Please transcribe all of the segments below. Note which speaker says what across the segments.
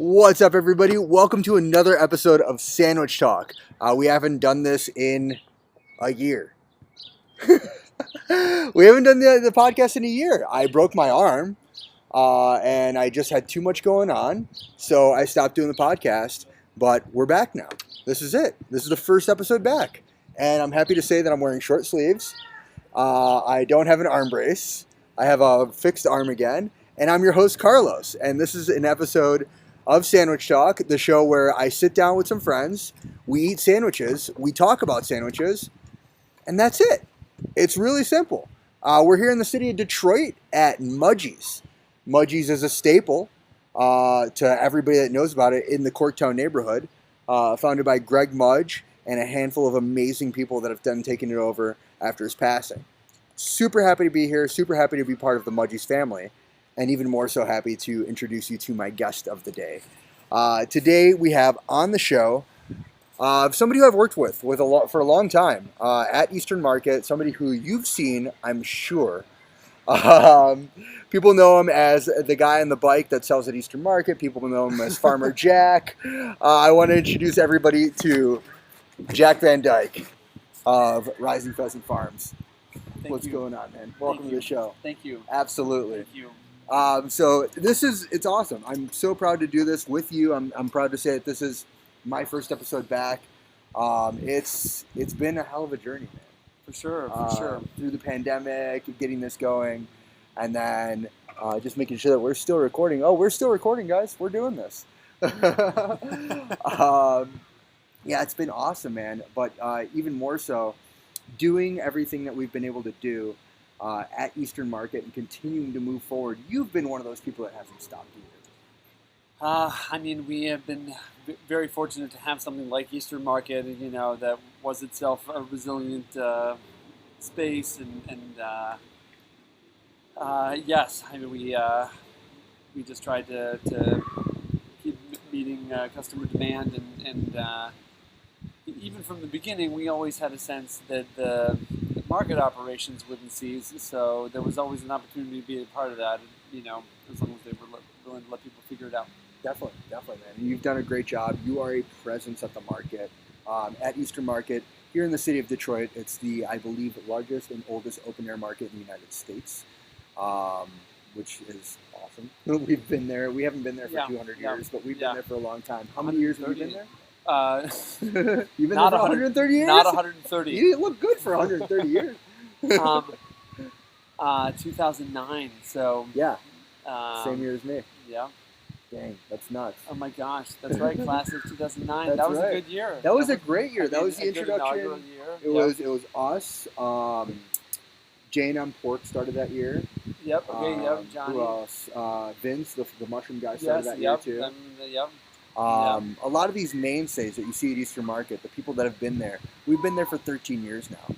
Speaker 1: What's up, everybody? Welcome to another episode of Sandwich Talk. We haven't done this in a year. We haven't done the podcast in a year. I broke my arm, and I just had too much going on, so I stopped doing the podcast, but we're back now. This is it. This is the first episode back, and I'm happy to say that I'm wearing short sleeves. I don't have an arm brace. I have a fixed arm again, and I'm your host, Carlos, and this is an episode of Sandwich Talk, the show where I sit down with some friends, we eat sandwiches, we talk about sandwiches, and that's it. It's really simple. We're here in the city of Detroit at Mudgies. Mudgies is a staple to everybody that knows about it in the Corktown neighborhood, founded by Greg Mudge and a handful of amazing people that have taken it over after his passing. Super happy to be here, super happy to be part of the Mudgies family. And even more so happy to introduce you to my guest of the day. Today we have on the show somebody who I've worked with for a long time at Eastern Market, somebody who you've seen, I'm sure. People know him as the guy on the bike that sells at Eastern Market. People know him as Farmer Jack. I want to introduce everybody to Jack VanDyke of Rising Pheasant Farms. What's going on, man? Welcome to the show.
Speaker 2: Thank you.
Speaker 1: Absolutely.
Speaker 2: Thank you.
Speaker 1: So it's awesome. I'm so proud to do this with you. I'm proud to say that this is my first episode back. It's been a hell of a journey, man.
Speaker 2: For sure.
Speaker 1: Through the pandemic, getting this going, and then just making sure that we're still recording. Oh, we're still recording, guys. We're doing this. Yeah, it's been awesome, man. But even more so, doing everything that we've been able to do at Eastern Market and continuing to move forward. You've been one of those people that hasn't stopped either.
Speaker 2: We have been very fortunate to have something like Eastern Market, that was itself a resilient space, yes, we just tried to keep meeting customer demand, and even from the beginning, we always had a sense that the market operations wouldn't cease, so there was always an opportunity to be a part of that, as long as they were willing to let people figure it out.
Speaker 1: Definitely, man. And you've done a great job. You are a presence at the market, at Eastern Market, here in the city of Detroit. It's the, I believe, largest and oldest open-air market in the United States, which is awesome. We've been there. We haven't been there for 200 years, but we've been there for a long time. How many years have you been there?
Speaker 2: You've been
Speaker 1: there for 130 years?
Speaker 2: Not 130.
Speaker 1: You didn't look good for 130 years.
Speaker 2: 2009. So
Speaker 1: yeah, same year as me.
Speaker 2: Yeah.
Speaker 1: Dang, that's nuts.
Speaker 2: Oh my gosh, that's right. Class of 2009. That was a good year.
Speaker 1: That was a great year. That was the introduction.
Speaker 2: Year.
Speaker 1: It was us. Jane on Pork started that year.
Speaker 2: Yep. Okay. Yep. Johnny.
Speaker 1: Who else? Vince, the mushroom guy, started that year too.
Speaker 2: Yep.
Speaker 1: A lot of these mainstays that you see at Eastern Market, the people that have been there, we've been there for 13 years now.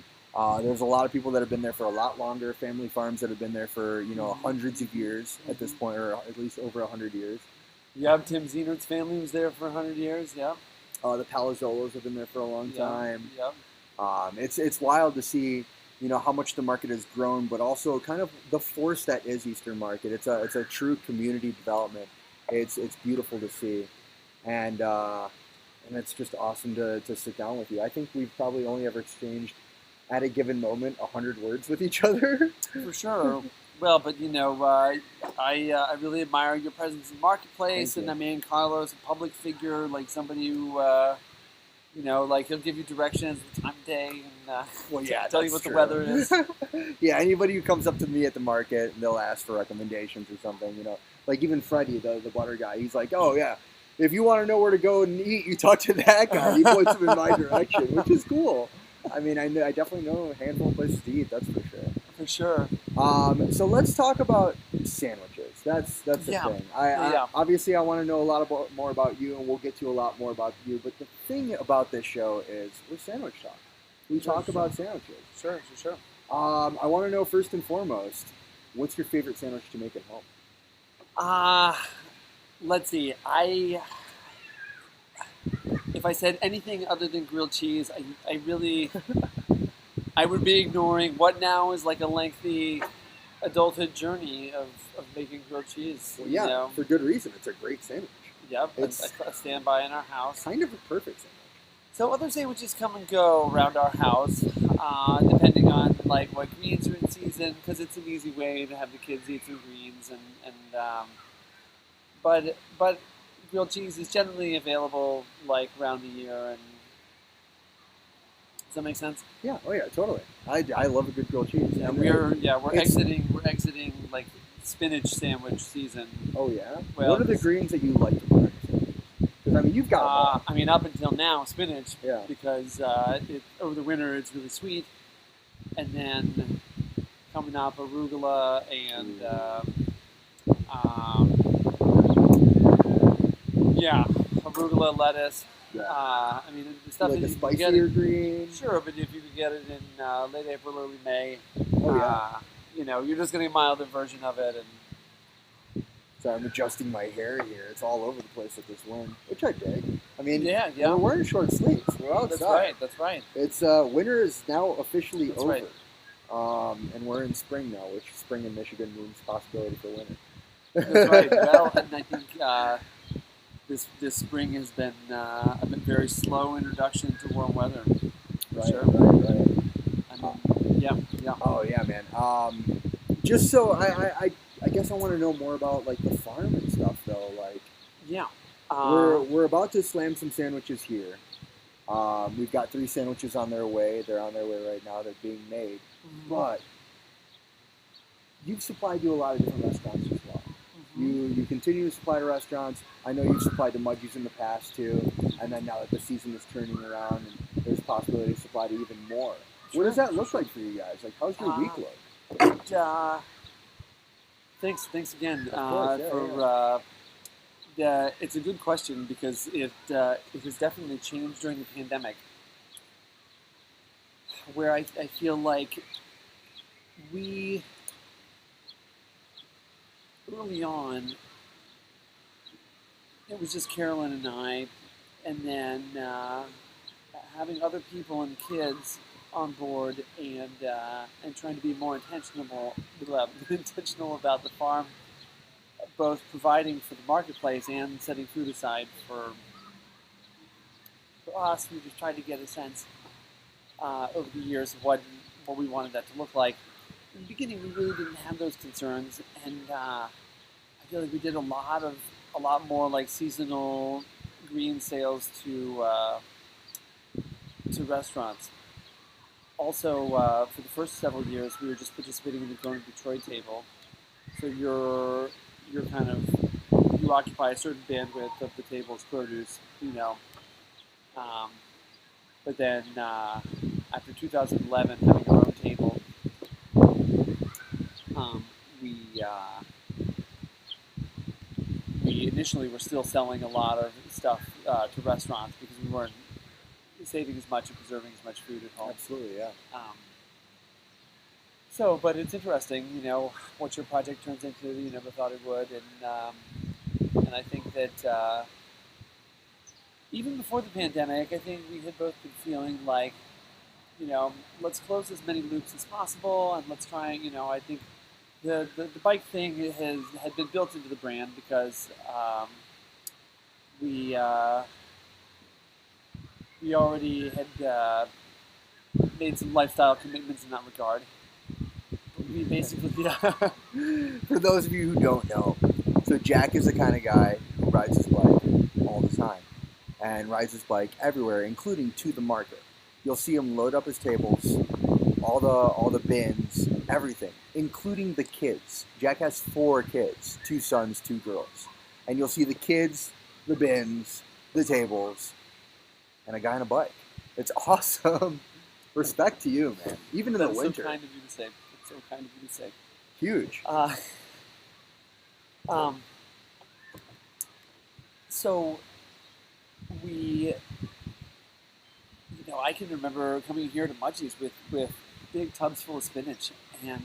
Speaker 1: There's a lot of people that have been there for a lot longer, family farms that have been there for, hundreds of years at this point, or at least over 100 years.
Speaker 2: Yep, Tim Zienert's family was there for 100 years, yep.
Speaker 1: The Palazzolos have been there for a long time.
Speaker 2: Yep.
Speaker 1: It's wild to see, how much the market has grown, but also kind of the force that is Eastern Market. It's a true community development. It's beautiful to see. And it's just awesome to sit down with you. I think we've probably only ever exchanged, at a given moment, 100 words with each other.
Speaker 2: For sure. Well, but I really admire your presence in the marketplace, and Carlos, a public figure, like somebody who, he'll give you directions, the time of day, and tell you what the weather is.
Speaker 1: Yeah, anybody who comes up to me at the market, they'll ask for recommendations or something, Like even Freddie, the butter guy, he's like, oh yeah, if you want to know where to go and eat, you talk to that guy. He points them in my direction, which is cool. I definitely know a handful of places to eat, that's for sure.
Speaker 2: For sure.
Speaker 1: So let's talk about sandwiches. That's the thing. Obviously, I want to know a lot more about you, and we'll get to a lot more about you. But the thing about this show is we're Sandwich Talk. We talk about sandwiches.
Speaker 2: Sure.
Speaker 1: I want to know first and foremost, what's your favorite sandwich to make at home?
Speaker 2: Let's see. If I said anything other than grilled cheese, I really, I would be ignoring what now is like a lengthy adulthood journey of making grilled cheese.
Speaker 1: Well, yeah,
Speaker 2: You know?
Speaker 1: for good reason. It's a great sandwich.
Speaker 2: Yep,
Speaker 1: It's
Speaker 2: a standby in our house.
Speaker 1: kind of a perfect sandwich.
Speaker 2: So other sandwiches come and go around our house, depending on like what greens are in season, because it's an easy way to have the kids eat some greens, but grilled cheese is generally available like around the year. And does that make sense?
Speaker 1: Yeah. Oh yeah. Totally. I love a good grilled cheese.
Speaker 2: Yeah,
Speaker 1: And
Speaker 2: we're
Speaker 1: it's-
Speaker 2: exiting like spinach sandwich season.
Speaker 1: Oh yeah.
Speaker 2: Well,
Speaker 1: What are the greens that you like to put in a sandwich? Because I mean, you've got them all.
Speaker 2: I mean, up until now, spinach,
Speaker 1: Yeah.
Speaker 2: because over the winter it's really sweet, and then coming up arugula and yeah, arugula, lettuce.
Speaker 1: Yeah.
Speaker 2: I mean, the stuff
Speaker 1: Like
Speaker 2: that
Speaker 1: a
Speaker 2: you can get
Speaker 1: spicier green.
Speaker 2: sure, but if you could get it in late April, early May,
Speaker 1: Oh yeah.
Speaker 2: you know, you're just getting a milder version of it, and
Speaker 1: So I'm adjusting my hair here. It's all over the place with this wind, which I dig. I mean,
Speaker 2: yeah.
Speaker 1: we're wearing short sleeves. We're outside.
Speaker 2: That's right.
Speaker 1: It's winter is now officially
Speaker 2: That's
Speaker 1: over.
Speaker 2: right.
Speaker 1: And we're in spring now, which spring in Michigan means possibility for winter.
Speaker 2: That's right. Well, and I think this spring has been a very slow introduction to warm weather.
Speaker 1: Right,
Speaker 2: Sure.
Speaker 1: right.
Speaker 2: I mean, yeah.
Speaker 1: Oh yeah, man. Just so I guess I want to know more about like the farm and stuff though. Like
Speaker 2: Yeah.
Speaker 1: we're about to slam some sandwiches here. We've got 3 sandwiches on their way. They're on their way right now. They're being made. But you've supplied to a lot of different restaurants as well. You continue to supply to restaurants. I know you've supplied to Mudgies in the past too. And then now that the season is turning around, and there's possibility to supply to even more. What does that look like for you guys? Like, how's your week look?
Speaker 2: Thanks again
Speaker 1: Of course,
Speaker 2: it's a good question because it has definitely changed during the pandemic, where I feel like we early on it was just Carolyn and I, and then having other people and kids on board and trying to be more intentional about the farm, both providing for the marketplace and setting food aside for us. We just tried to get a sense over the years of what we wanted that to look like. In the beginning, we really didn't have those concerns, and I feel like we did a lot more like seasonal green sales to restaurants. Also, for the first several years, we were just participating in the Grown in Detroit table. So you're kind of, you occupy a certain bandwidth of the table's produce, you know. But then after 2011, having our own table, we initially were still selling a lot of stuff to restaurants because we weren't saving as much and preserving as much food at home.
Speaker 1: Absolutely, yeah.
Speaker 2: But it's interesting, you know, what your project turns into. You never thought it would, and I think that even before the pandemic, I think we had both been feeling like, you know, let's close as many loops as possible, and let's try. You know, I think the bike thing had been built into the brand because we already had made some lifestyle commitments in that regard. We basically,
Speaker 1: For those of you who don't know, so Jack is the kind of guy who rides his bike all the time and rides his bike everywhere, including to the market. You'll see him load up his tables, all the bins, everything, including the kids. Jack has 4 kids, 2 sons, 2 girls. And you'll see the kids, the bins, the tables, and a guy on a bike. It's awesome. Respect to you, man. Even in the winter.
Speaker 2: So kind of you to say. It's so kind of you to say.
Speaker 1: Huge.
Speaker 2: So we, you know, I can remember coming here to Mudgies with big tubs full of spinach, and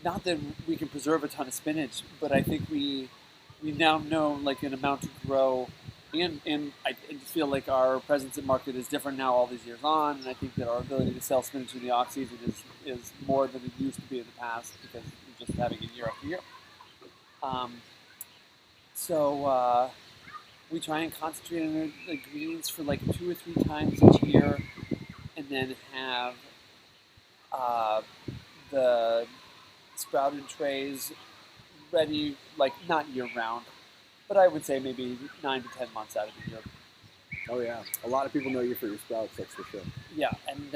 Speaker 2: not that we can preserve a ton of spinach, but I think we now know like an amount to grow, and I just feel like our presence at market is different now all these years on, and I think that our ability to sell spinach in the off season is more than it used to be in the past because just having it year after year. So we try and concentrate on the greens for like 2 or 3 times each year, and then have the sprouted trays ready, like not year round, but I would say maybe 9 to 10 months out of the year.
Speaker 1: Oh yeah, a lot of people know you for your sprouts. That's for sure.
Speaker 2: Yeah, and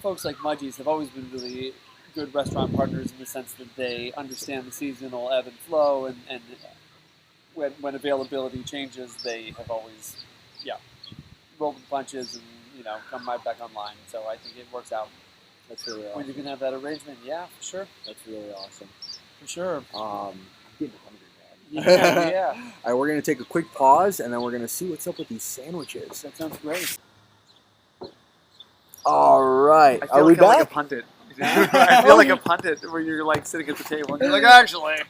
Speaker 2: folks like Mudgies have always been really good restaurant partners in the sense that they understand the seasonal ebb and flow, and when availability changes, they have always, rolled the punches and come right back online. So I think it works out.
Speaker 1: That's really awesome.
Speaker 2: When you can have that arrangement, yeah, for sure.
Speaker 1: That's really awesome.
Speaker 2: For sure.
Speaker 1: I'm getting hungry, man.
Speaker 2: Yeah.
Speaker 1: All right, we're gonna take a quick pause, and then we're gonna see what's up with these sandwiches.
Speaker 2: That sounds great.
Speaker 1: All right,
Speaker 2: I
Speaker 1: are
Speaker 2: feel
Speaker 1: we
Speaker 2: like I'm like a
Speaker 1: back?
Speaker 2: pundit. I feel like a pundit where you're like sitting at the table and you're like, actually.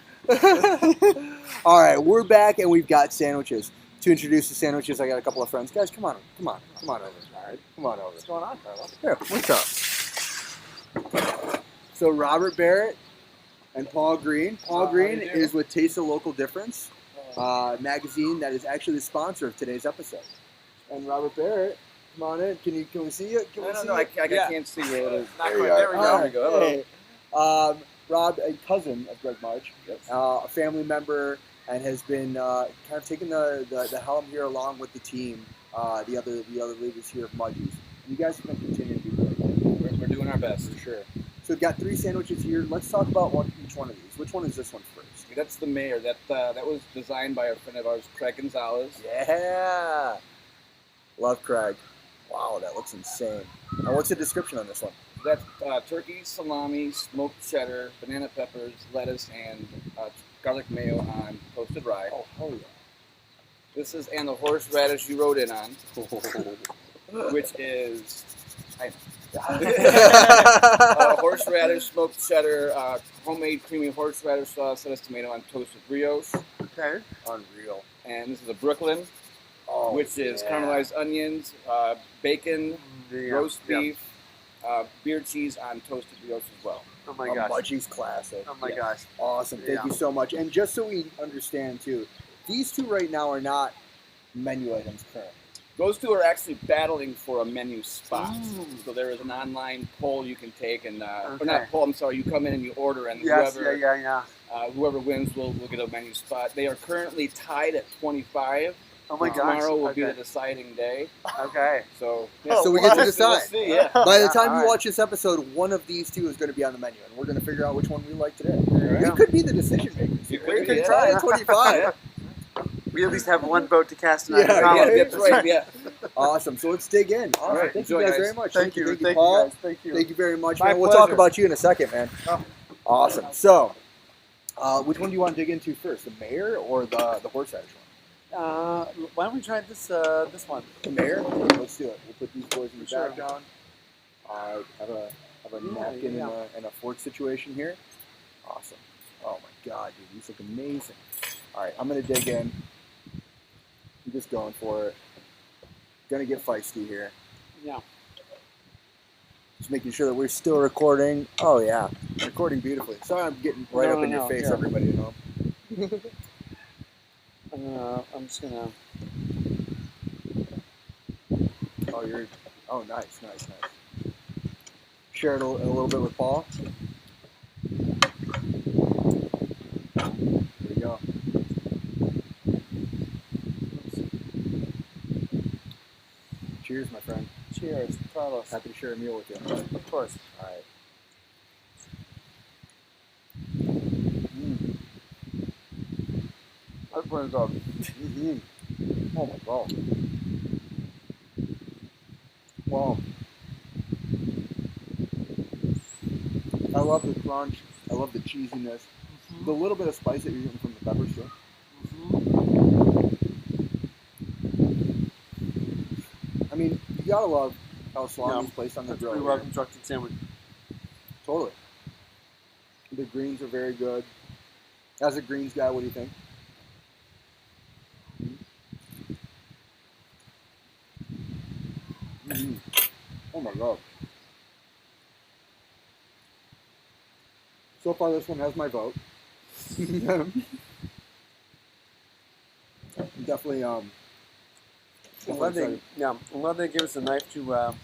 Speaker 1: All right, we're back, and we've got sandwiches. To introduce the sandwiches, I got a couple of friends. Guys, come on over. All right, come on over.
Speaker 2: What's going on, Carlos?
Speaker 1: Here, what's up? So Robert Barrett and Paul Green. Paul Green is with Taste the Local Difference, magazine that is actually the sponsor of today's episode. And Robert Barrett, come on in. Can we see you?
Speaker 3: I can't see where it is.
Speaker 2: There we go.
Speaker 1: Hey. Rob, a cousin of Greg March, a family member, and has been kind of taking the helm here along with the team, the other leaders here of Mudgies. And you guys have been continuing to do great.
Speaker 3: We're doing our best.
Speaker 1: For sure. So we've got 3 sandwiches here. Let's talk about each one of these. Which one is this one first?
Speaker 3: That's the mayor. That was designed by a friend of ours, Craig Gonzalez.
Speaker 1: Yeah. Love Craig. Wow, that looks insane. Now, what's the description on this one?
Speaker 3: That's turkey, salami, smoked cheddar, banana peppers, lettuce, and garlic mayo on toasted rye.
Speaker 1: Oh, hell yeah.
Speaker 3: This is and the horseradish you rode in on, which is horseradish, smoked cheddar, homemade creamy horseradish sauce, lettuce, tomato on toasted brioche.
Speaker 2: Okay.
Speaker 1: Unreal.
Speaker 3: And this is a Brooklyn, which is caramelized onions, bacon, roast beef, beer cheese on toasted brioche as well.
Speaker 2: Oh my gosh.
Speaker 1: Mudgies classic.
Speaker 2: Oh my gosh.
Speaker 1: Awesome. Thank you so much. And just so we understand too, these 2 right now are not menu items currently.
Speaker 3: Those 2 are actually battling for a menu spot. So there is an online poll you can take, and or not poll. I'm sorry. You come in and you order, and whoever wins will get a menu spot. They are currently tied at 25.
Speaker 2: Oh my gosh.
Speaker 3: Tomorrow will be the deciding day.
Speaker 2: Okay.
Speaker 3: So
Speaker 1: so we get to decide.
Speaker 3: We'll see, yeah.
Speaker 1: By the time you watch this episode, one of these 2 is going to be on the menu, and we're going to figure out which one we like today. We could be the decision makers.
Speaker 3: You
Speaker 1: We
Speaker 3: could
Speaker 1: could
Speaker 3: be,
Speaker 1: try at 25.
Speaker 2: We at least have one vote to cast tonight.
Speaker 3: That's right. Yeah.
Speaker 1: Awesome. So let's dig in. All right. Thank you guys very much.
Speaker 2: Thank you,
Speaker 1: Paul.
Speaker 2: guys. Thank you.
Speaker 1: Thank you very much,
Speaker 2: My
Speaker 1: man. We'll talk
Speaker 2: pleasure.
Speaker 1: about you in a second, man. Awesome. So, which one do you want to dig into first, the mayor or the horseradish one?
Speaker 2: Why don't we try this one?
Speaker 1: The mayor? Okay, let's do it. We'll put these boys in the background. Have a napkin and a fork situation here. Awesome. Oh my god, dude, these look amazing. All right, I'm gonna dig in. I'm just going for it. Gonna get feisty here.
Speaker 2: Yeah.
Speaker 1: Just making sure that we're still recording. Oh yeah, recording beautifully. Sorry, I'm getting right up in your face, everybody at home.
Speaker 2: I'm just gonna.
Speaker 1: Oh, nice. Share it a little bit with Paul. There we go. Cheers, my friend.
Speaker 2: Cheers, Carlos.
Speaker 1: Happy to share a meal with you.
Speaker 2: Of course.
Speaker 1: All right.
Speaker 2: That's pretty good.
Speaker 1: Mm-hmm. Oh my god. Wow. I love the crunch. I love the cheesiness. The little bit of spice that you're getting from the peppers too. I mean, you gotta love how salami's placed on the grill.
Speaker 2: Pretty well constructed sandwich.
Speaker 1: Totally. The greens are very good. As a greens guy, what do you think? Mm-hmm. Oh my god. So far, this one has my vote. Definitely.
Speaker 2: I'm glad they give us a knife to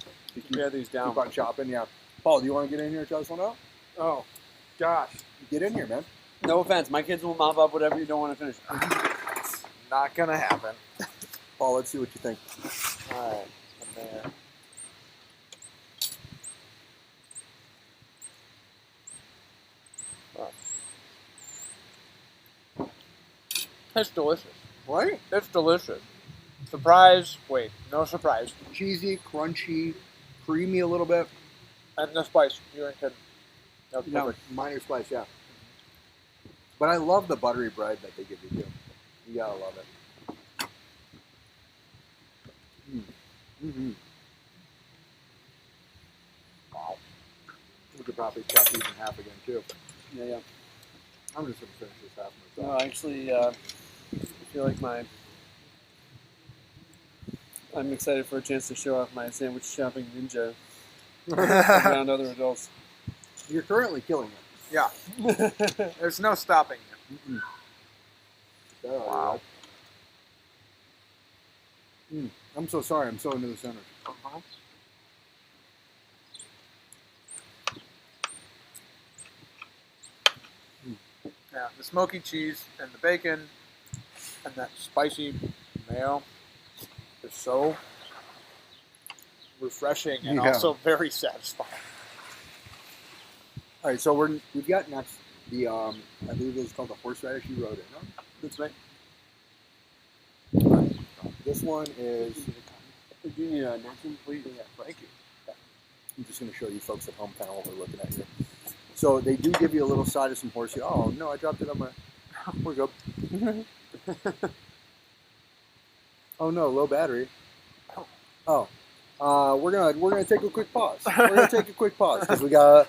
Speaker 2: tear these down.
Speaker 1: Keep on chopping. Yeah. Paul, do you want to get in here and try this one out?
Speaker 4: Oh, gosh.
Speaker 1: Get in here, man.
Speaker 2: No offense, my kids will mop up whatever you don't want to finish.
Speaker 4: Not gonna happen.
Speaker 1: Paul, let's see what you think.
Speaker 4: All right, I'm there. It's delicious.
Speaker 1: Right?
Speaker 4: It's delicious. Surprise. Wait, no surprise.
Speaker 1: Cheesy, crunchy, creamy a little bit.
Speaker 4: And the spice. You ain't kidding. That's
Speaker 1: No,
Speaker 4: perfect.
Speaker 1: minor spice, yeah. But I love the buttery bread that they give you too. You gotta love it. Mm-hmm. Wow. We could probably chop these in half again too.
Speaker 2: Yeah.
Speaker 1: I'm just gonna finish this half
Speaker 2: No,
Speaker 1: myself.
Speaker 2: actually, I feel like I'm excited for a chance to show off my sandwich shopping ninja around other adults.
Speaker 1: You're currently killing it.
Speaker 4: Yeah. There's no stopping it.
Speaker 1: Mm-mm.
Speaker 4: Wow.
Speaker 1: I'm so sorry. I'm so into the center.
Speaker 4: Uh-huh. Yeah, the smoky cheese and the bacon and that spicy mayo is so refreshing and
Speaker 1: Yeah.
Speaker 4: also very satisfying.
Speaker 1: All right, so we've got next the I believe it's called the horseradish you wrote in. Huh?
Speaker 2: That's right.
Speaker 1: This one is.
Speaker 2: Do you need a napkin, please?
Speaker 4: Yeah, thank you.
Speaker 1: I'm just going to show you folks at home kind of what we're looking at here. So they do give you a little side of some horsey. Oh no, I dropped it on my. We're good. Oh no, low battery. Oh, we're gonna take a quick pause. We're gonna take a quick pause because we gotta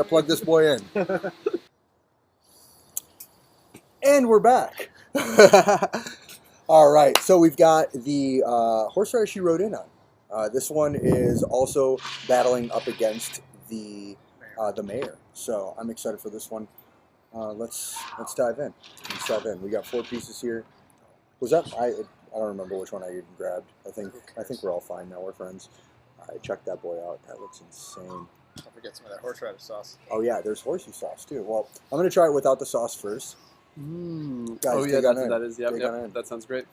Speaker 1: plug this boy in. And we're back. All right, so we've got the horseradish you rode in on. This one is also battling up against the mayor. So I'm excited for this one. Let's dive in. Let's dive in. We got 4 pieces here. Was that I don't remember which one I even grabbed. I think we're all fine now. We're friends. All right, check that boy out. That looks insane.
Speaker 4: Don't forget some of that horseradish sauce.
Speaker 1: Oh yeah, there's horsey sauce too. Well, I'm gonna try it without the sauce first. Guys,
Speaker 2: Oh yeah,
Speaker 1: dig on
Speaker 2: that's
Speaker 1: in.
Speaker 2: what that is. Yep,
Speaker 1: Dig on
Speaker 2: yep.
Speaker 1: in.
Speaker 2: That sounds great.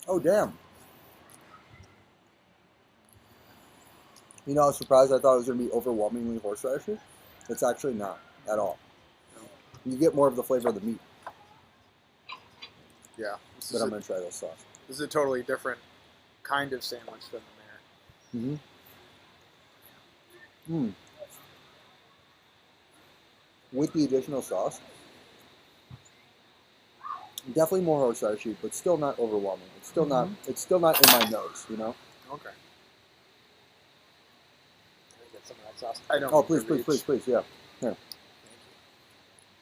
Speaker 1: Oh damn. You know, I was surprised. I thought it was going to be overwhelmingly horseradish. It's actually not at all. You get more of the flavor of the meat.
Speaker 4: Yeah.
Speaker 1: But I'm going to try this sauce.
Speaker 4: This is a totally different kind of sandwich than the mayor.
Speaker 1: With the additional sauce, definitely more horseradish, but still not overwhelming. It's still not. It's still not in my nose. You know.
Speaker 4: Okay. Can I get some of that sauce? I don't.
Speaker 1: Oh,
Speaker 4: need
Speaker 1: please,
Speaker 4: to
Speaker 1: please,
Speaker 4: reach.
Speaker 1: please, yeah. Here.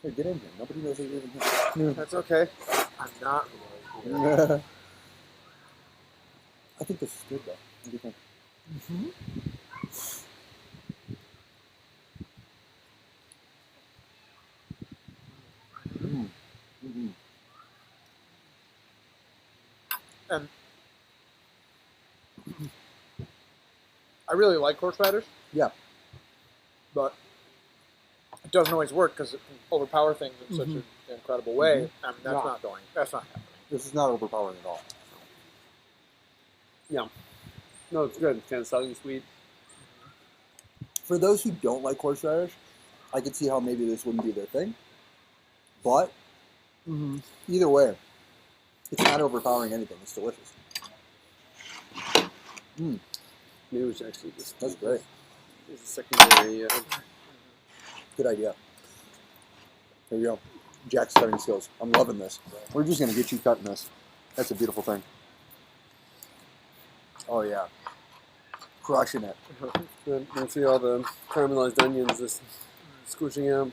Speaker 1: Here, get in here. Nobody knows that you're even here.
Speaker 4: That's okay. I'm not really here.
Speaker 1: I think this is good though. What do you think?
Speaker 4: And I really like horseradish.
Speaker 1: Yeah.
Speaker 4: But it doesn't always work because it can overpower things in such an incredible way, and that's not going. That's not happening.
Speaker 1: This is not overpowering at all.
Speaker 2: Yeah. No, it's good. It's kind of salty and sweet.
Speaker 1: For those who don't like horseradish, I could see how maybe this wouldn't be their thing. But either way, it's not overpowering anything. It's delicious.
Speaker 2: Maybe we should actually just.
Speaker 1: That's great.
Speaker 2: It's a secondary.
Speaker 1: Good idea. There you go. Jack's cutting skills. I'm loving this. We're just going to get you cutting this. That's a beautiful thing. Oh, yeah. Crushing it.
Speaker 2: Let's see all the caramelized onions just squishing out.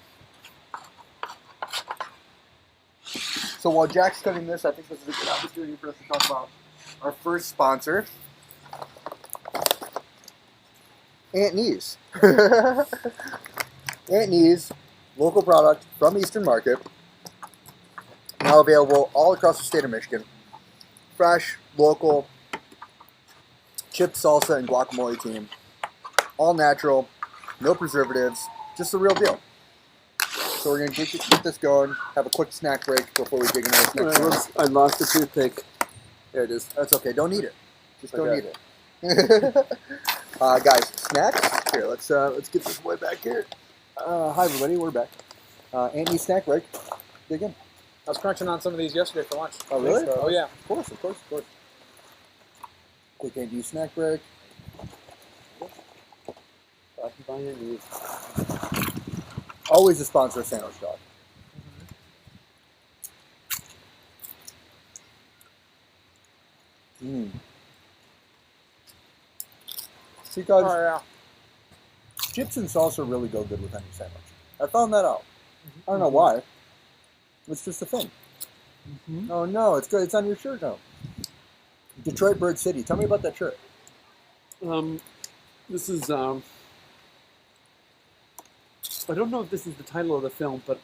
Speaker 1: So while Jack's cutting this, I think this is a good opportunity for us to talk about our first sponsor, Aunt Knees. Aunt Knees, local product from Eastern Market, now available all across the state of Michigan. Fresh, local, chipped salsa and guacamole team. All natural, no preservatives, just the real deal. So we're going to get this going, have a quick snack break before we dig into this next one.
Speaker 2: I lost the toothpick. There it is.
Speaker 1: That's okay, don't eat it. Just don't eat it. Guys, snacks? Here, let's get this boy back here. Hi everybody, we're back. Andy's snack break. Dig in.
Speaker 4: I was crunching on some of these yesterday for lunch.
Speaker 1: Oh really?
Speaker 4: Oh yeah.
Speaker 1: Of course. Quick Andy snack break. Always a sponsor of Sandwich Dog. See guys, chips and salsa really go good with any sandwich. I found that out. I don't know why. It's just a thing. Oh no, it's good. It's on your shirt now. Detroit Bird City. Tell me about that shirt.
Speaker 2: This is I don't know if this is the title of the film, but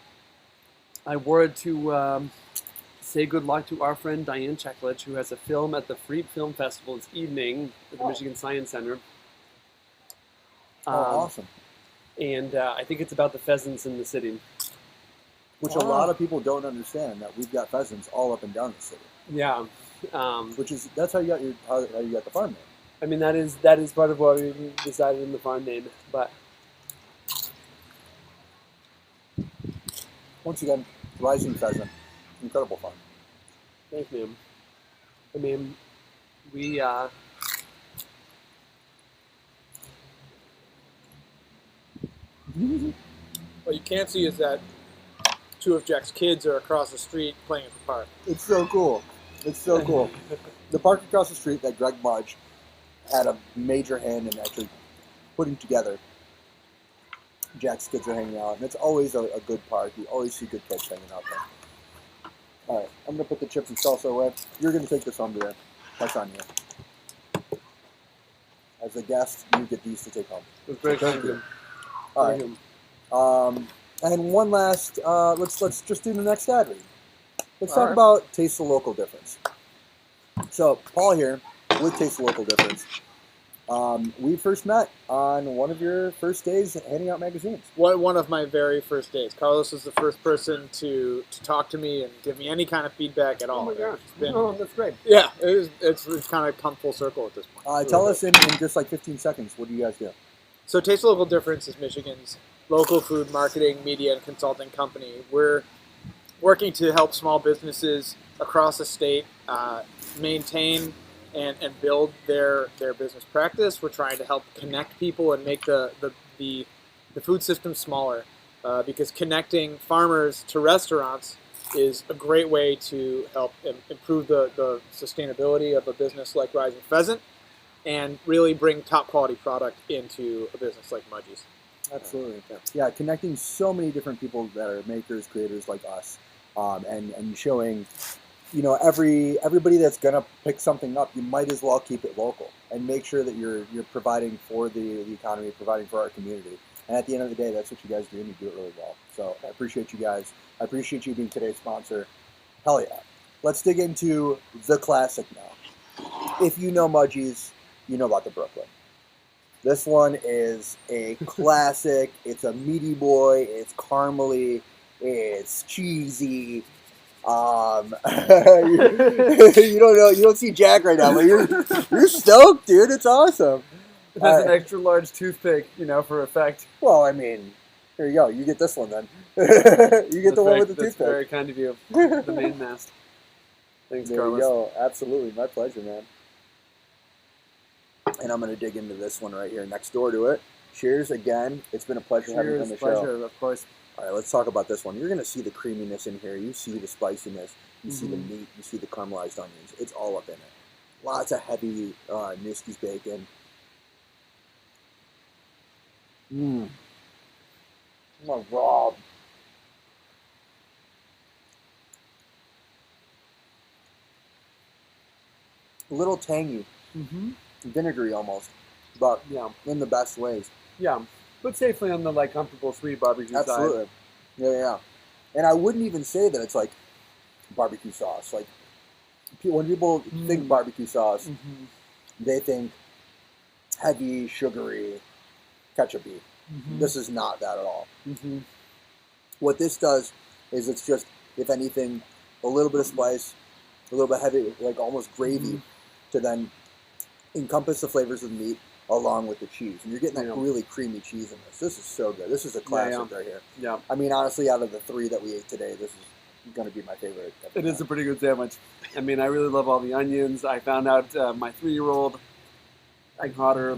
Speaker 2: I wore it to say good luck to our friend Diane Cheklich, who has a film at the Free Film Festival this evening at the Michigan Science Center.
Speaker 1: Awesome.
Speaker 2: And I think it's about the pheasants in the city.
Speaker 1: Which a lot of people don't understand, that we've got pheasants all up and down the city.
Speaker 2: Yeah.
Speaker 1: That's how you got how you got the farm name.
Speaker 2: I mean, that is part of what we decided in the farm name, but
Speaker 1: once again, rising pheasant, incredible fun.
Speaker 2: Thanks, ma'am. I mean, we
Speaker 4: What you can't see is that two of Jack's kids are across the street playing at the park.
Speaker 1: It's so cool. It's so cool. The park across the street that Greg Mudge had a major hand in actually putting together. Jack's kids are hanging out, and it's always a good park. You always see good kids hanging out there. All right, I'm going to put the chips and salsa away. You're going to take this home today. That's on you. As a guest, you get these to take home.
Speaker 2: It's very kind of you.
Speaker 1: All right. And one last, let's just do the next ad read. Let's talk about Taste the Local Difference. So, Paul here with Taste the Local Difference. We first met on one of your first days handing out magazines.
Speaker 4: One of my very first days. Carlos was the first person to talk to me and give me any kind of feedback at all.
Speaker 2: Oh my gosh. That's great.
Speaker 4: Yeah, it's kind of come full circle at this point.
Speaker 1: Tell us in just like 15 seconds, what do you guys do?
Speaker 4: So Taste the Local Difference is Michigan's local food marketing, media, and consulting company. We're working to help small businesses across the state maintain and build their business practice. We're trying to help connect people and make the food system smaller because connecting farmers to restaurants is a great way to help improve the sustainability of a business like Rising Pheasant and really bring top quality product into a business like Mudgies.
Speaker 1: Absolutely. Yeah, connecting so many different people that are makers, creators like us, and showing, everybody that's gonna pick something up, you might as well keep it local and make sure that you're providing for the economy, providing for our community. And at the end of the day, that's what you guys do, and you do it really well. So I appreciate you guys. I appreciate you being today's sponsor. Hell yeah. Let's dig into the classic now. If you know Mudgies, you know about the Brooklyn. This one is a classic. It's a meaty boy. It's caramely. It's cheesy. You don't know. You don't see Jack right now, but you're stoked, dude. It's awesome.
Speaker 2: It has an extra large toothpick, for effect.
Speaker 1: Well, I mean, here you go. You get this one then. You get the one with the toothpick.
Speaker 2: That's very kind of you. The main mast. Thanks,
Speaker 1: there
Speaker 2: Carlos.
Speaker 1: You go. Absolutely, my pleasure, man. And I'm going to dig into this one right here next door to it. Cheers again. It's been a pleasure having you on the show.
Speaker 2: Pleasure, of course.
Speaker 1: All right, let's talk about this one. You're going to see the creaminess in here. You see the spiciness. You see the meat. You see the caramelized onions. It's all up in it. Lots of heavy Niski's bacon. Oh my God. A little tangy,
Speaker 2: Mm-hmm.
Speaker 1: vinegary almost, but
Speaker 2: Yeah.
Speaker 1: in the best ways.
Speaker 2: Yeah. But safely on the like comfortable sweet barbecue
Speaker 1: Absolutely.
Speaker 2: side.
Speaker 1: Yeah. And I wouldn't even say that it's like barbecue sauce. Like when people think barbecue sauce,
Speaker 2: Mm-hmm.
Speaker 1: they think heavy, sugary, ketchupy.
Speaker 2: Mm-hmm.
Speaker 1: This is not that at all.
Speaker 2: Mm-hmm.
Speaker 1: What this does is it's just, if anything, a little bit of spice, a little bit heavy, like almost gravy, to then encompass the flavors of the meat along with the cheese. And you're getting that really creamy cheese in this. This is so good. This is a classic right here.
Speaker 2: Yeah.
Speaker 1: I mean, honestly, out of the 3 that we ate today, this is going to be my favorite.
Speaker 2: It is a pretty good sandwich. I mean, I really love all the onions. I found out my 3-year-old, I caught her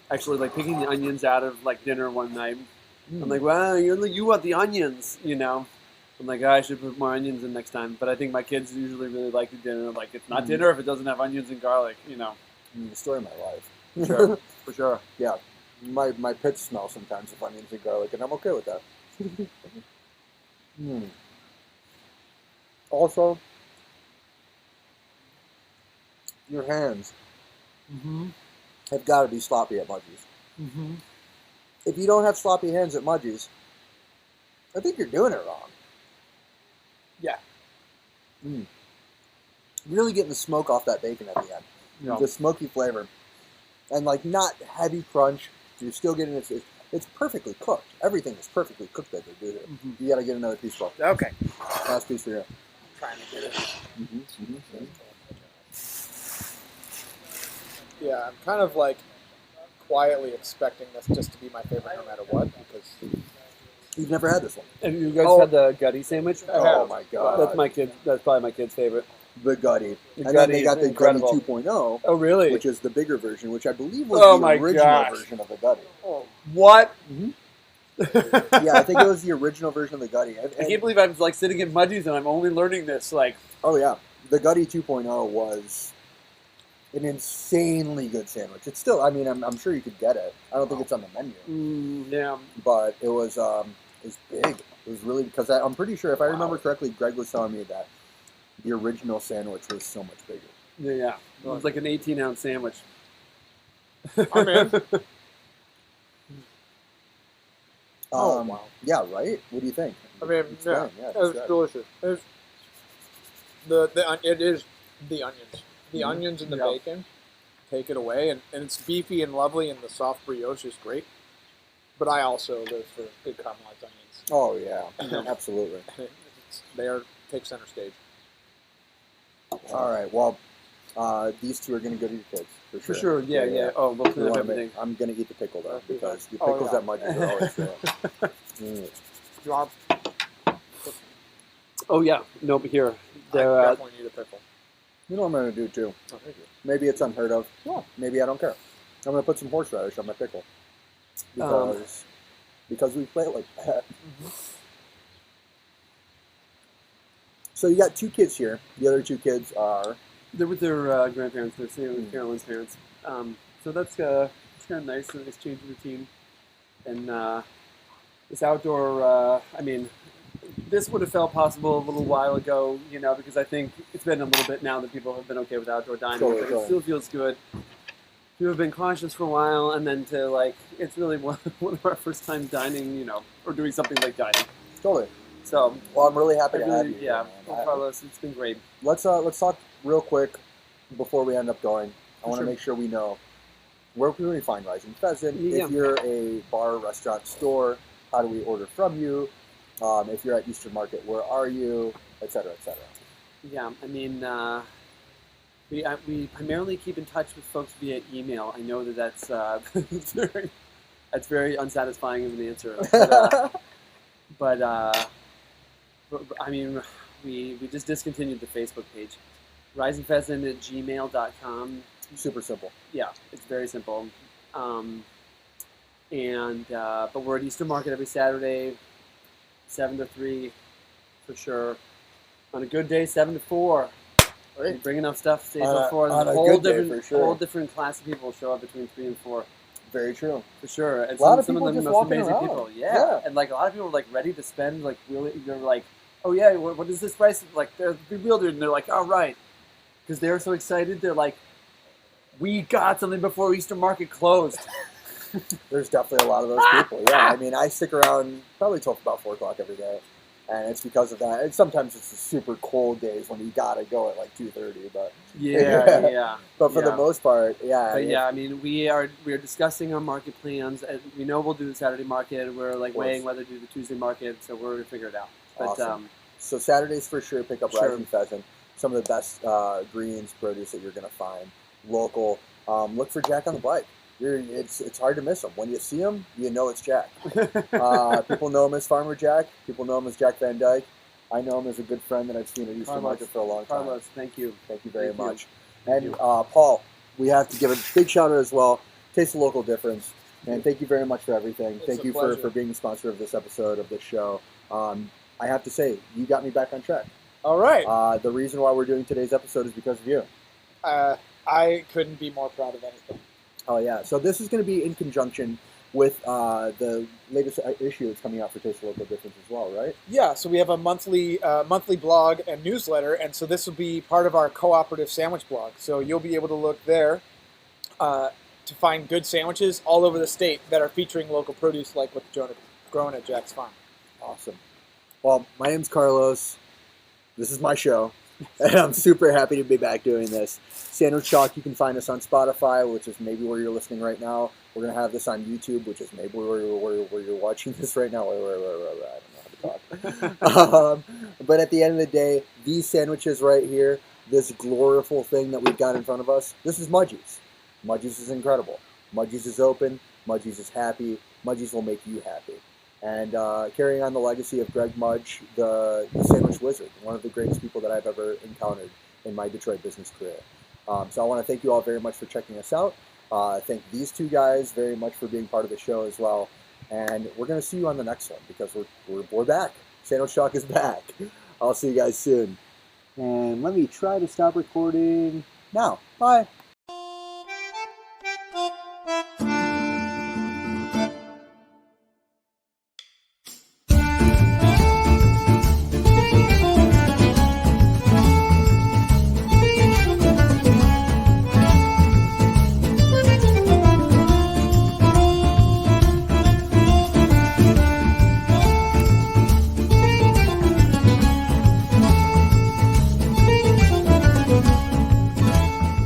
Speaker 2: actually picking the onions out of like dinner one night. I'm like, wow, you want the onions, you know? I'm like, I should put more onions in next time. But I think my kids usually really like the dinner. Like, it's not dinner if it doesn't have onions and garlic, you know?
Speaker 1: The story of my life.
Speaker 2: For sure. For sure.
Speaker 1: Yeah. My pits smell sometimes of onions and garlic, and I'm okay with that. Also, your hands have got to be sloppy at Mudgies.
Speaker 2: Mm-hmm.
Speaker 1: If you don't have sloppy hands at Mudgies, I think you're doing it wrong.
Speaker 2: Yeah.
Speaker 1: Really getting the smoke off that bacon at the end.
Speaker 2: Yeah.
Speaker 1: The smoky flavor. And like not heavy crunch. You're still getting it's perfectly cooked. Everything is perfectly cooked that they do here. You got to get another piece, bro.
Speaker 2: Okay.
Speaker 1: Last piece for you.
Speaker 4: Trying to get it. Yeah, I'm kind of like quietly expecting this just to be my favorite no matter what, because
Speaker 1: You've never had this one.
Speaker 2: And you guys had the gutty sandwich?
Speaker 1: Oh my god.
Speaker 2: That's probably my kid's favorite.
Speaker 1: The gutty.
Speaker 2: The
Speaker 1: and
Speaker 2: gutty
Speaker 1: then they got
Speaker 2: is
Speaker 1: the
Speaker 2: incredible.
Speaker 1: gutty 2.0.
Speaker 2: Oh, really?
Speaker 1: Which is the bigger version, which I believe was
Speaker 2: Oh
Speaker 1: the
Speaker 2: my
Speaker 1: original
Speaker 2: gosh.
Speaker 1: version of the gutty.
Speaker 2: Oh, what?
Speaker 1: Yeah, I think it was the original version of the gutty.
Speaker 2: I can't believe I'm like sitting in Mudgies and I'm only learning this. Like,
Speaker 1: oh yeah, the gutty 2.0 was an insanely good sandwich. It's still, I mean, I'm sure you could get it. I don't think it's on the menu.
Speaker 2: Yeah.
Speaker 1: But it was big. It was really, because I'm pretty sure, if I remember correctly, Greg was telling me that the original sandwich was so much bigger.
Speaker 2: Yeah. It was like an 18-ounce sandwich.
Speaker 4: I'm in.
Speaker 1: Wow. Yeah, right? What do you think?
Speaker 4: I mean,
Speaker 1: Explain.
Speaker 4: yeah,
Speaker 1: describe.
Speaker 4: it's delicious. It is the onions. The onions and the bacon take it away, and it's beefy and lovely, and the soft brioche is great. But I also live for good caramelized onions.
Speaker 1: Oh yeah, absolutely.
Speaker 4: Take center stage.
Speaker 1: All right, well, these two are going to go to your kids, for sure.
Speaker 2: For sure, yeah. Oh, we'll clean up everything.
Speaker 1: I'm going to eat the pickle, though, because the pickles at Mudgies are always
Speaker 4: Drop.
Speaker 2: Oh, yeah. No, but here.
Speaker 4: I definitely need a pickle.
Speaker 1: You know what I'm going to do, too?
Speaker 4: Oh, thank you.
Speaker 1: Maybe it's unheard of.
Speaker 4: Yeah.
Speaker 1: Maybe I don't care. I'm going to put some horseradish on my pickle. Because we play it like that. So you got 2 kids here. The other 2 kids are...
Speaker 2: They're with their grandparents. They're staying with Carolyn's parents. So that's kind of nice. A nice change of routine. And this outdoor, I mean, this would have felt possible a little while ago, you know, because I think it's been a little bit now that people have been okay with outdoor dining.
Speaker 1: Totally,
Speaker 2: but it still feels good. People have been cautious for a while, and then to, like, it's really one of our first time dining, you know, or doing something like dining.
Speaker 1: Totally.
Speaker 2: So,
Speaker 1: well, I'm really happy to have you.
Speaker 2: Yeah,
Speaker 1: man.
Speaker 2: Carlos, it's been great.
Speaker 1: Let's talk real quick before we end up going. I want to
Speaker 2: Sure.
Speaker 1: make sure we know where can we find Rising Pheasant.
Speaker 2: Yeah.
Speaker 1: If you're a bar, restaurant, store, how do we order from you? If you're at Eastern Market, where are you? Et cetera, et cetera.
Speaker 2: Yeah, I mean, we primarily keep in touch with folks via email. I know that's very unsatisfying of an answer, but I mean, we just discontinued the Facebook page. risingpheasant@gmail.com.
Speaker 1: Super simple.
Speaker 2: Yeah, it's very simple. But we're at Eastern Market every Saturday, 7 to 3, for sure. On a good day, 7 to 4.
Speaker 1: Right.
Speaker 2: You bring enough stuff, stays
Speaker 1: On
Speaker 2: till
Speaker 1: a-
Speaker 2: 4.
Speaker 1: on
Speaker 2: A
Speaker 1: a
Speaker 2: whole
Speaker 1: good day,
Speaker 2: different,
Speaker 1: for sure.
Speaker 2: whole different class of people show up between 3 and 4.
Speaker 1: Very true.
Speaker 2: For sure. And
Speaker 1: A lot of
Speaker 2: some
Speaker 1: people
Speaker 2: of the
Speaker 1: just
Speaker 2: most
Speaker 1: walking
Speaker 2: amazing
Speaker 1: around.
Speaker 2: people.
Speaker 1: Yeah.
Speaker 2: And like a lot of people are like ready to spend like really, they're like, oh yeah, what is this price? Like they're bewildered and they're like, all right. because they were so excited. They're like, we got something before Easter market closed.
Speaker 1: There's definitely a lot of those people. Yeah, I mean, I stick around probably till about 4 o'clock every day, and it's because of that. And sometimes it's the super cold days when you gotta go at like 2:30. But
Speaker 2: Yeah.
Speaker 1: But for the most part, yeah.
Speaker 2: But I mean, we are discussing our market plans, and we know we'll do the Saturday market. We're like weighing whether to do the Tuesday market, so we're gonna figure it out. But,
Speaker 1: awesome. So Saturdays for sure, pick up Rising Pheasant. Some of the best greens produce that you're gonna find local. Look for Jack on the bike. It's hard to miss him. When you see him, you know it's Jack. People know him as Farmer Jack. People know him as Jack VanDyke. I know him as a good friend that I've seen at Eastern Market for a long time.
Speaker 2: Carlos, thank you.
Speaker 1: Thank you very much. And Paul, we have to give a big shout out as well. Taste the Local Difference. And thank you very much for everything. Thank you for being the sponsor of this episode of this show. I have to say, you got me back on track.
Speaker 4: All right.
Speaker 1: The reason why we're doing today's episode is because of you.
Speaker 4: I couldn't be more proud of anything.
Speaker 1: Oh, yeah. So this is going to be in conjunction with the latest issue that's coming out for Taste the Local Difference as well, right?
Speaker 4: Yeah, so we have a monthly blog and newsletter, and so this will be part of our cooperative sandwich blog. So you'll be able to look there to find good sandwiches all over the state that are featuring local produce like what's grown at Jack's Farm.
Speaker 1: Awesome. Well, my name's Carlos. This is my show, and I'm super happy to be back doing this. Sandwich Talk, you can find us on Spotify, which is maybe where you're listening right now. We're going to have this on YouTube, which is maybe where you're watching this right now. I don't know how to talk. But at the end of the day, these sandwiches right here, this gloriful thing that we've got in front of us, this is Mudgies. Mudgies is incredible. Mudgies is open. Mudgies is happy. Mudgies will make you happy. And carrying on the legacy of Greg Mudge, the sandwich wizard, one of the greatest people that I've ever encountered in my Detroit business career. So I want to thank you all very much for checking us out. Thank these two guys very much for being part of the show as well. And we're going to see you on the next one because we're back. Sandwich Talk is back. I'll see you guys soon. And let me try to stop recording now. Bye.